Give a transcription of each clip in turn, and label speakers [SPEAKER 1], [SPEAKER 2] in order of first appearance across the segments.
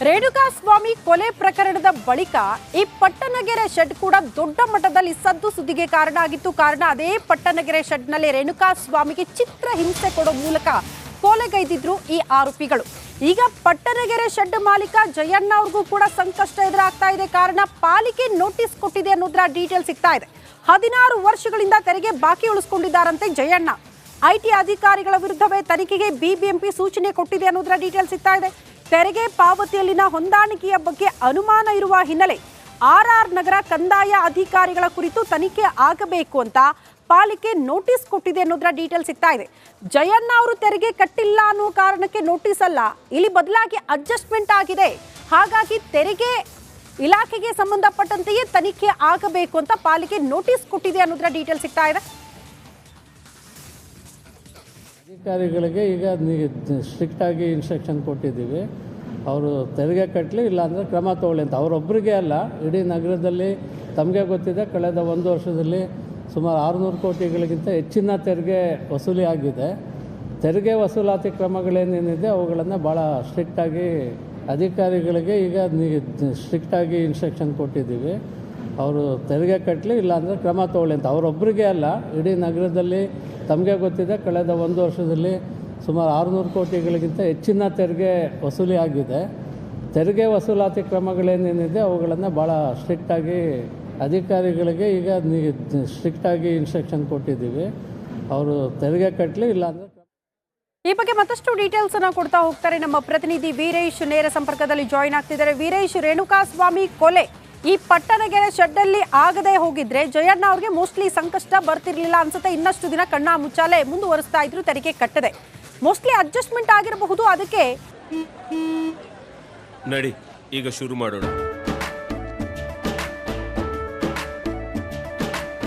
[SPEAKER 1] ರೇಣುಕಾಸ್ವಾಮಿ ಕೊಲೆ ಪ್ರಕರಣದ ಬಳಿಕ ಈ ಪಟ್ಟಣಗೆರೆ ಶೆಡ್ ಕೂಡ ದೊಡ್ಡ ಮಟ್ಟದಲ್ಲಿ ಸದ್ದು ಸುದ್ದಿಗೆ ಕಾರಣ ಆಗಿತ್ತು. ಕಾರಣ ಅದೇ ಪಟ್ಟಣಗೆರೆ ಶೆಡ್ನಲ್ಲಿ ರೇಣುಕಾಸ್ವಾಮಿಗೆ ಚಿತ್ರ ಹಿಂಸೆ ಕೊಡೋ ಮೂಲಕ ಕೊಲೆಗೈದಿದ್ರು ಈ ಆರೋಪಿಗಳು. ಈಗ ಪಟ್ಟಣಗೆರೆ ಶೆಡ್ ಮಾಲೀಕ ಜಯಣ್ಣ ಅವ್ರಿಗೂ ಕೂಡ ಸಂಕಷ್ಟ ಎದುರಾಗ್ತಾ ಇದೆ. ಕಾರಣ ಪಾಲಿಕೆ ನೋಟಿಸ್ ಕೊಟ್ಟಿದೆ ಅನ್ನೋದ್ರ ಡೀಟೇಲ್ ಸಿಗ್ತಾ ಇದೆ. 16 ವರ್ಷಗಳಿಂದ ತೆರಿಗೆ ಬಾಕಿ ಉಳಿಸಿಕೊಂಡಿದ್ದಾರಂತೆ ಜಯಣ್ಣ. ಐಟಿ ಅಧಿಕಾರಿಗಳ ವಿರುದ್ಧವೇ ತನಿಖೆಗೆ ಬಿಬಿಎಂಪಿ ಸೂಚನೆ ಕೊಟ್ಟಿದೆ ಅನ್ನೋದ್ರ ಡೀಟೇಲ್ ಸಿಗ್ತಾ ಇದೆ. ತೆರಿಗೆ ಪಾವತಿಯಲ್ಲಿನ ಹೊಂದಾಣಿಕೆಯ ಬಗ್ಗೆ ಅನುಮಾನ ಇರುವ ಹಿನ್ನೆಲೆ ಆರ್ಆರ್ ನಗರ ಕಂದಾಯ ಅಧಿಕಾರಿಗಳ ಕುರಿತು ತನಿಖೆ ಆಗಬೇಕು ಅಂತ ಪಾಲಿಕೆ ನೋಟಿಸ್ ಕೊಟ್ಟಿದೆ ಅನ್ನೋದ್ರ ಡೀಟೇಲ್ ಸಿಗ್ತಾ ಇದೆ. ಜಯಣ್ಣ ಅವರು ತೆರಿಗೆ ಕಟ್ಟಿಲ್ಲ ಅನ್ನೋ ಕಾರಣಕ್ಕೆ ನೋಟಿಸ್ ಅಲ್ಲ, ಇಲ್ಲಿ ಬದಲಾಗಿ ಅಡ್ಜಸ್ಟ್ಮೆಂಟ್ ಆಗಿದೆ. ಹಾಗಾಗಿ ತೆರಿಗೆ ಇಲಾಖೆಗೆ ಸಂಬಂಧಪಟ್ಟಂತೆಯೇ ತನಿಖೆ ಆಗಬೇಕು ಅಂತ ಪಾಲಿಕೆ ನೋಟಿಸ್ ಕೊಟ್ಟಿದೆ ಅನ್ನೋದ್ರ ಡೀಟೇಲ್ ಸಿಗ್ತಾ ಇದೆ.
[SPEAKER 2] ಅಧಿಕಾರಿಗಳಿಗೆ ಈಗ ಸ್ಟ್ರಿಕ್ಟ್ ಆಗಿ ಇನ್ಸ್ಟ್ರಕ್ಷನ್ ಕೊಟ್ಟಿದ್ದೀವಿ. ಅವರು ತೆರಿಗೆ ಕಟ್ಟಲಿ, ಇಲ್ಲಾಂದರೆ ಕ್ರಮ ತಗೊಳ್ಳಿ ಅಂತ. ಅವರೊಬ್ಬರಿಗೆ ಅಲ್ಲ, ಇಡೀ ನಗರದಲ್ಲಿ ತಮಗೆ ಗೊತ್ತಿದೆ ಕಳೆದ 1 ವರ್ಷದಲ್ಲಿ ಸುಮಾರು 600 ಕೋಟಿಗಳಿಗಿಂತ ಹೆಚ್ಚಿನ ತೆರಿಗೆ ವಸೂಲಿ ಆಗಿದೆ. ತೆರಿಗೆ ವಸೂಲಾತಿ ಕ್ರಮಗಳೇನೇನಿದೆ ಅವುಗಳನ್ನು ಭಾಳ ಸ್ಟ್ರಿಕ್ಟಾಗಿ ಅಧಿಕಾರಿಗಳಿಗೆ ಈಗ ಸ್ಟ್ರಿಕ್ಟಾಗಿ ಇನ್ಸ್ಟ್ರಕ್ಷನ್ ಕೊಟ್ಟಿದ್ದೀವಿ. ಅವರು ತೆರಿಗೆ ಕಟ್ಟಲಿ, ಇಲ್ಲಾಂದರೆ ಕ್ರಮ ತಗೊಳ್ಳಿ ಅಂತ. ಅವರೊಬ್ಬರಿಗೆ ಅಲ್ಲ, ಇಡೀ ನಗರದಲ್ಲಿ ತಮಗೆ ಗೊತ್ತಿದೆ ಕಳೆದ 1 ವರ್ಷದಲ್ಲಿ ಸುಮಾರು 600 ಕೋಟಿಗಳಿಗಿಂತ ಹೆಚ್ಚಿನ ತೆರಿಗೆ ವಸೂಲಿ ಆಗಿದೆ. ತೆರಿಗೆ ವಸೂಲಾತಿ ಕ್ರಮಗಳೇನೇನಿದೆ ಅವುಗಳನ್ನು ಭಾಳ ಸ್ಟ್ರಿಕ್ಟಾಗಿ ಅಧಿಕಾರಿಗಳಿಗೆ ಈಗ ಸ್ಟ್ರಿಕ್ಟಾಗಿ ಇನ್ಸ್ಟ್ರಕ್ಷನ್ ಕೊಟ್ಟಿದ್ದೀವಿ. ಅವರು ತೆರಿಗೆ ಕಟ್ಟಲಿ, ಇಲ್ಲಾಂದರೆ.
[SPEAKER 1] ಈ ಬಗ್ಗೆ ಮತ್ತಷ್ಟು ಡೀಟೇಲ್ಸ್ ಅನ್ನ ಕೊಡ್ತಾ ಹೋಗ್ತಾರೆ ನಮ್ಮ ಪ್ರತಿನಿಧಿ ವೀರೇಶ್. ನೇರ ಸಂಪರ್ಕದಲ್ಲಿ ಜಾಯಿನ್ ಆಗ್ತಿದ್ದಾರೆ. ವೀರೇಶ್, ರೇಣುಕಾಸ್ವಾಮಿ ಕೊಲೆ ಈ ಪಟ್ಟಣಗೆರೆ ಶೆಡ್ ಅಲ್ಲಿ ಆಗದೆ ಹೋಗಿದ್ರೆ ಜಯಣ್ಣ ಅವ್ರಿಗೆ ಮೋಸ್ಟ್ಲಿ ಸಂಕಷ್ಟ ಬರ್ತಿರ್ಲಿಲ್ಲ ಅನ್ಸುತ್ತೆ. ಇನ್ನಷ್ಟು ದಿನ ಕಣ್ಣ ಮುಚ್ಚಾಲೆ ಮುಂದುವರಿಸ್ತಾ ಇದ್ರು ತೆರಿಗೆ ಕಟ್ಟದೆ. ಮೋಸ್ಟ್ಲಿ ಅಡ್ಜಸ್ಟ್ಮೆಂಟ್ ಆಗಿರಬಹುದು. ಅದಕ್ಕೆ
[SPEAKER 3] ನಡಿ ಈಗ ಶುರು ಮಾಡೋಣ.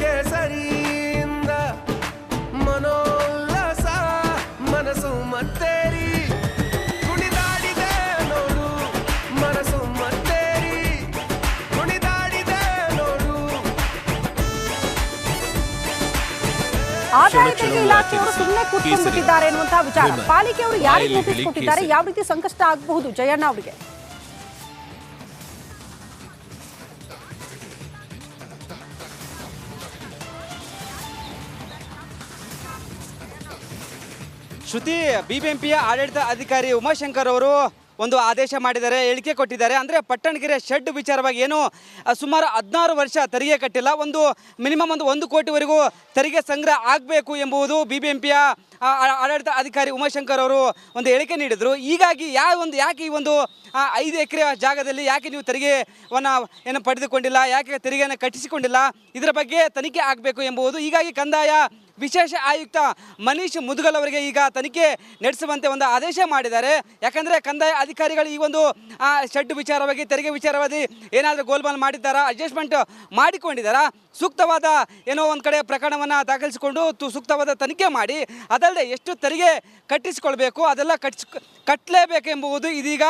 [SPEAKER 3] ಕೇಸರಿಯಿಂದ ಮನೋಲ್ಲಾಸ ಮನಸ್ಸು ಮತ್ತೇರಿ ಕುಣಿದಾಡಿದೆ ನೋಡು, ಮನಸ್ಸು ಮತ್ತೇರಿ ಕುಣಿದಾಡಿದೆ ನೋಡು.
[SPEAKER 1] ಆದಾಯ ತೆರಿಗೆ ಇಲಾಖೆಯವರು ಸುಮ್ಮನೆ ಕೂತ್ಕೊಂಡ್ಬಿಟ್ಟಿದ್ದಾರೆ ಎನ್ನುವಂತಹ ವಿಚಾರ. ಪಾಲಿಕೆಯವರು ಯಾರಿಗೆ ನೋಟಿಸ್ ಕೊಟ್ಟಿದ್ದಾರೆ, ಯಾವ ರೀತಿ ಸಂಕಷ್ಟ ಆಗಬಹುದು ಜಯಣ್ಣ ಅವರಿಗೆ?
[SPEAKER 4] ಶ್ರುತಿ, ಬಿಬಿಎಂಪಿಯ ಆಡಳಿತ ಅಧಿಕಾರಿ ಉಮಾಶಂಕರ್ ಅವರು ಒಂದು ಆದೇಶ ಮಾಡಿದ್ದಾರೆ, ಹೇಳಿಕೆ ಕೊಟ್ಟಿದ್ದಾರೆ. ಅಂದರೆ ಪಟ್ಟಣಗೆರೆ ಶೆಡ್ ವಿಚಾರವಾಗಿ ಏನು ಸುಮಾರು 16 ವರ್ಷ ತೆರಿಗೆ ಕಟ್ಟಿಲ್ಲ, ಮಿನಿಮಮ್ 1 ಕೋಟಿವರೆಗೂ ತೆರಿಗೆ ಸಂಗ್ರಹ ಆಗಬೇಕು ಎಂಬುದು ಬಿಬಿಎಂಪಿಯ ಆಡಳಿತ ಅಧಿಕಾರಿ ಉಮಾಶಂಕರ್ ಅವರು ಒಂದು ಹೇಳಿಕೆ ನೀಡಿದರು. ಹೀಗಾಗಿ ಯಾಕೆ ಈ 5 ಎಕರೆ ಜಾಗದಲ್ಲಿ ಯಾಕೆ ನೀವು ತೆರಿಗೆಯನ್ನು ಏನು ಪಡೆದುಕೊಂಡಿಲ್ಲ, ಯಾಕೆ ತೆರಿಗೆಯನ್ನು ಕಟ್ಟಿಸಿಕೊಂಡಿಲ್ಲ, ಇದರ ಬಗ್ಗೆ ತನಿಖೆ ಆಗಬೇಕು ಎಂಬುದು. ಹೀಗಾಗಿ ಕಂದಾಯ ವಿಶೇಷ ಆಯುಕ್ತ ಮನೀಶ್ ಮುದ್ಗಲ್ ಅವರಿಗೆ ಈಗ ತನಿಖೆ ನಡೆಸುವಂತೆ ಒಂದು ಆದೇಶ ಮಾಡಿದ್ದಾರೆ. ಯಾಕಂದರೆ ಕಂದಾಯ ಅಧಿಕಾರಿಗಳು ಈ ಶೆಡ್ ವಿಚಾರವಾಗಿ, ತೆರಿಗೆ ವಿಚಾರವಾಗಿ ಏನಾದರೂ ಗೋಲ್ಮಾಲ್ ಮಾಡಿದ್ದಾರಾ, ಅಡ್ಜಸ್ಟ್ಮೆಂಟ್ ಮಾಡಿಕೊಂಡಿದ್ದಾರಾ, ಸೂಕ್ತವಾದ ಒಂದು ಕಡೆ ಪ್ರಕರಣವನ್ನು ದಾಖಲಿಸಿಕೊಂಡು ಸೂಕ್ತವಾದ ತನಿಖೆ ಮಾಡಿ ಅದಲ್ಲದೆ ಎಷ್ಟು ತೆರಿಗೆ ಕಟ್ಟಿಸಿಕೊಳ್ಬೇಕು ಅದೆಲ್ಲ ಕಟ್ಟಲೇಬೇಕೆಂಬುದು ಇದೀಗ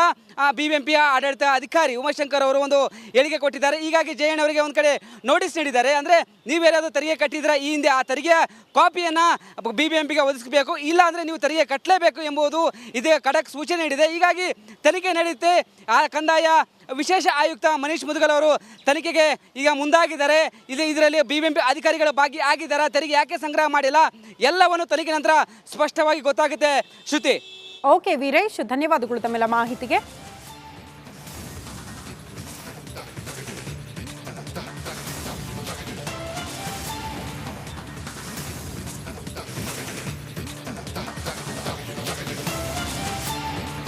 [SPEAKER 4] ಬಿಬಿಎಂಪಿಯ ಆಡಳಿತ ಅಧಿಕಾರಿ ಉಮಾಶಂಕರ್ ಅವರು ಒಂದು ಹೇಳಿಕೆ ಕೊಟ್ಟಿದ್ದಾರೆ. ಹೀಗಾಗಿ ಜಯಣ್ಣ ಅವರಿಗೆ ಒಂದು ಕಡೆ ನೋಟಿಸ್ ನೀಡಿದ್ದಾರೆ. ಅಂದರೆ ನೀವೇನಾದರೂ ತೆರಿಗೆ ಕಟ್ಟಿದ್ರೆ ಈ ಹಿಂದೆ ಆ ತೆರಿಗೆಯ ಕಾಪಿಯನ್ನು ಬಿಬಿಎಂಪಿಗೆ ಒದಗಿಸಬೇಕು, ಇಲ್ಲ ಅಂದರೆ ನೀವು ತೆರಿಗೆ ಕಟ್ಟಲೇಬೇಕು ಎಂಬುದು ಇದೇ ಖಡಕ್ ಸೂಚನೆ ನೀಡಿದೆ. ಹೀಗಾಗಿ ತನಿಖೆ ನಡೆಯುತ್ತೆ. ಆ ಕಂದಾಯ ವಿಶೇಷ ಆಯುಕ್ತ ಮನೀಶ್ ಮುದ್ಗಲ್ ಅವರು ತನಿಖೆಗೆ ಈಗ ಮುಂದಾಗಿದ್ದಾರೆ. ಇದರಲ್ಲಿ ಬಿಬಿಎಂಪಿ ಅಧಿಕಾರಿಗಳು ಭಾಗಿಯಾಗಿದ್ದಾರೆ. ತೆರಿಗೆ ಯಾಕೆ ಸಂಗ್ರಹ ಮಾಡಿಲ್ಲ ಎಲ್ಲವನ್ನು ತನಿಖೆ ನಂತರ ಸ್ಪಷ್ಟವಾಗಿ ಗೊತ್ತಾಗುತ್ತೆ. ಶ್ರುತಿ.
[SPEAKER 1] ಓಕೆ ವೀರೇಶ್, ಧನ್ಯವಾದಗಳು ತಮ್ಮೆಲ್ಲ ಮಾಹಿತಿಗೆ.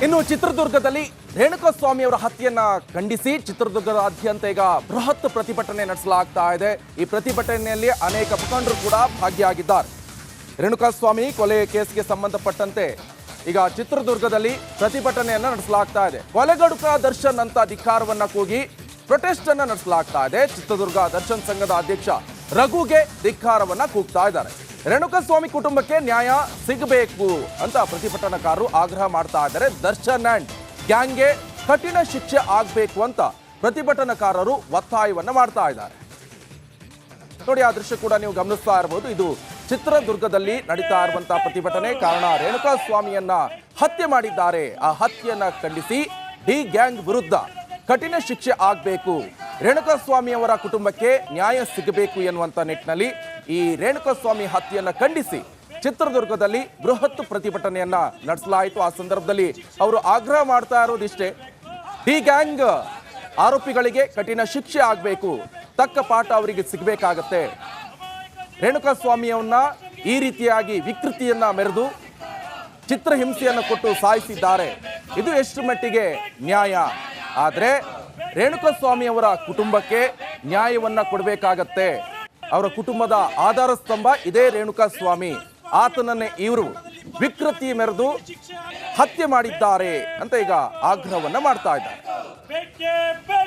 [SPEAKER 5] ಇನ್ನು ಚಿತ್ರದುರ್ಗದಲ್ಲಿ ರೇಣುಕಾಸ್ವಾಮಿ ಅವರ ಹತ್ಯೆಯನ್ನ ಖಂಡಿಸಿ ಚಿತ್ರದುರ್ಗದಾದ್ಯಂತ ಈಗ ಬೃಹತ್ ಪ್ರತಿಭಟನೆ ನಡೆಸಲಾಗ್ತಾ ಇದೆ. ಈ ಪ್ರತಿಭಟನೆಯಲ್ಲಿ ಅನೇಕ ಮುಖಂಡರು ಕೂಡ ಭಾಗಿಯಾಗಿದ್ದಾರೆ. ರೇಣುಕಾಸ್ವಾಮಿ ಕೊಲೆ ಕೇಸ್ಗೆ ಸಂಬಂಧಪಟ್ಟಂತೆ ಈಗ ಚಿತ್ರದುರ್ಗದಲ್ಲಿ ಪ್ರತಿಭಟನೆಯನ್ನ ನಡೆಸಲಾಗ್ತಾ ಇದೆ. ಕೊಲೆಗಡುಕ ದರ್ಶನ್ ಅಂತ ಧಿಕ್ಕಾರವನ್ನ ಕೂಗಿ ಪ್ರೊಟೆಸ್ಟ್ ಅನ್ನ ನಡೆಸಲಾಗ್ತಾ ಇದೆ. ಚಿತ್ರದುರ್ಗ ದರ್ಶನ್ ಸಂಘದ ಅಧ್ಯಕ್ಷ ರಘುಗೆ ಧಿಕ್ಕಾರವನ್ನ ಕೂಗ್ತಾ ಇದ್ದಾರೆ. ರೇಣುಕಾಸ್ವಾಮಿ ಕುಟುಂಬಕ್ಕೆ ನ್ಯಾಯ ಸಿಗಬೇಕು ಅಂತ ಪ್ರತಿಭಟನಾಕಾರರು ಆಗ್ರಹ ಮಾಡ್ತಾ ಇದ್ದಾರೆ. ದರ್ಶನ್ ಅಂಡ್ ಗ್ಯಾಂಗ್ಗೆ ಕಠಿಣ ಶಿಕ್ಷೆ ಆಗಬೇಕು ಅಂತ ಪ್ರತಿಭಟನಾಕಾರರು ಒತ್ತಾಯವನ್ನ ಮಾಡ್ತಾ ಇದ್ದಾರೆ. ನೋಡಿ, ಆ ದೃಶ್ಯ ಕೂಡ ನೀವು ಗಮನಿಸ್ತಾ ಇರಬಹುದು. ಇದು ಚಿತ್ರದುರ್ಗದಲ್ಲಿ ನಡೀತಾ ಇರುವಂತಹ ಪ್ರತಿಭಟನೆ. ಕಾರಣ ರೇಣುಕಾಸ್ವಾಮಿಯನ್ನ ಹತ್ಯೆ ಮಾಡಿದ್ದಾರೆ. ಆ ಹತ್ಯೆಯನ್ನ ಖಂಡಿಸಿ ಡಿ ಗ್ಯಾಂಗ್ ವಿರುದ್ಧ ಕಠಿಣ ಶಿಕ್ಷೆ ಆಗಬೇಕು, ರೇಣುಕಾಸ್ವಾಮಿ ಅವರ ಕುಟುಂಬಕ್ಕೆ ನ್ಯಾಯ ಸಿಗಬೇಕು ಎನ್ನುವಂತ ನಿಟ್ಟಿನಲ್ಲಿ ಈ ರೇಣುಕಾಸ್ವಾಮಿ ಹತ್ಯೆಯನ್ನ ಖಂಡಿಸಿ ಚಿತ್ರದುರ್ಗದಲ್ಲಿ ಬೃಹತ್ ಪ್ರತಿಭಟನೆಯನ್ನ ನಡೆಸಲಾಯಿತು. ಆ ಸಂದರ್ಭದಲ್ಲಿ ಅವರು ಆಗ್ರಹ ಮಾಡ್ತಾ ಇರೋದಿಷ್ಟೇ, ಡಿ ಗ್ಯಾಂಗ್ ಆರೋಪಿಗಳಿಗೆ ಕಠಿಣ ಶಿಕ್ಷೆ ಆಗಬೇಕು, ತಕ್ಕ ಪಾಠ ಅವರಿಗೆ ಸಿಗಬೇಕಾಗತ್ತೆ. ರೇಣುಕಾಸ್ವಾಮಿಯವನ್ನ ಈ ರೀತಿಯಾಗಿ ವಿಕೃತಿಯನ್ನ ಮೆರೆದು ಚಿತ್ರಹಿಂಸೆಯನ್ನು ಕೊಟ್ಟು ಸಾಯಿಸಿದ್ದಾರೆ. ಇದು ಎಷ್ಟು ಮಟ್ಟಿಗೆ ನ್ಯಾಯ? ಆದರೆ ರೇಣುಕಾಸ್ವಾಮಿ ಅವರ ಕುಟುಂಬಕ್ಕೆ ನ್ಯಾಯವನ್ನ ಕೊಡಬೇಕಾಗತ್ತೆ. ಅವರ ಕುಟುಂಬದ ಆಧಾರ ಸ್ತಂಭ ಇದೇ ರೇಣುಕಾಸ್ವಾಮಿ. ಆತನನ್ನೇ ಇವರು ವಿಕೃತಿ ಮೆರೆದು ಹತ್ಯೆ ಮಾಡಿದ್ದಾರೆ ಅಂತ ಈಗ ಆಗ್ರಹವನ್ನ ಮಾಡ್ತಾ ಇದ್ದಾರೆ.